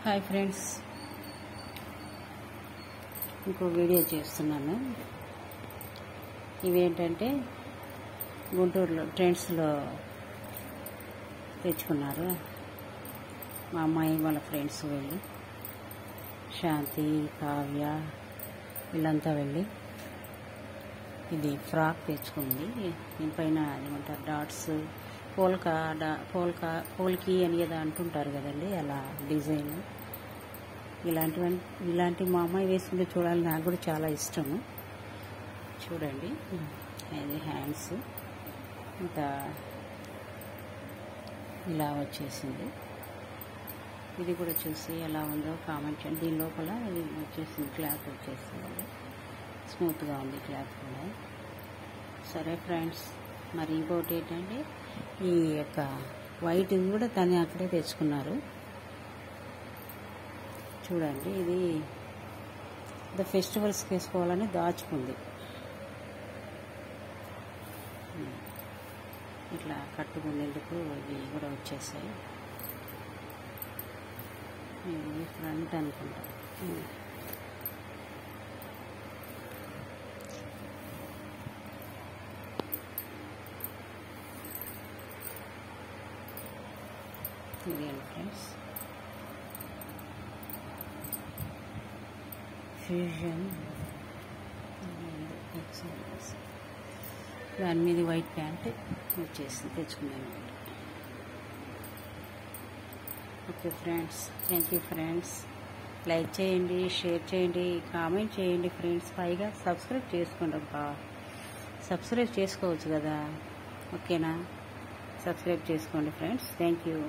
Hi friends, ఇంకో video చేస్తున్నాను. ఇవేంటంటే గుంటూరులో ట్రెండ్స్లో తెచ్చుకున్నారు. మా అమ్మాయి వాళ్ళ ఫ్రెండ్స్ వెళ్ళి, శాంతి, కావ్య వీళ్ళంతా వెళ్ళి ఇది ఫ్రాక్ తెచ్చుకుంది. దీనిపైన ఏమంటారు డాట్స్, పోల్కి అని ఏదో అంటుంటారు కదండి, అలా డిజైన్. ఇలాంటి మా అమ్మాయి వేసుకుంటే చూడాలి, నాకు కూడా చాలా ఇష్టము. చూడండి, ఇది హ్యాండ్స్ ఇంకా ఇలా వచ్చేసింది. ఇది కూడా చూసి ఎలా ఉందో కామెంట్ చేయండి. దీని లోపల ఇది వచ్చేసింది, క్లాత్ వచ్చేసింది, స్మూత్గా ఉంది క్లాత్ కూడా. సరే ఫ్రెండ్స్, మరి ఇంకోటి ఏంటంటే ఈ యొక్క వైట్ కూడా తను అక్కడే తెచ్చుకున్నారు. చూడండి, ఇది ఫెస్టివల్స్కి వేసుకోవాలని దాచుకుంది. ఇట్లా కట్టుకునేందుకు ఇవి కూడా వచ్చేసాయి. ఇది ఫ్రంట్ అనుకుంటా. ఇది ఫ్రెండ్స్ ఫ్యూజన్, దాని మీద వైట్ ప్యాంట్ వచ్చేసి తెచ్చుకున్నాను. Okay friends, thank you friends. Like చేయండి, షేర్ చేయండి, కామెంట్ చేయండి ఫ్రెండ్స్. పైగా సబ్స్క్రైబ్ చేసుకోండి. అబ్బా, సబ్స్క్రైబ్ చేసుకోవచ్చు కదా, ఓకేనా? సబ్స్క్రైబ్ చేసుకోండి ఫ్రెండ్స్. Thank you.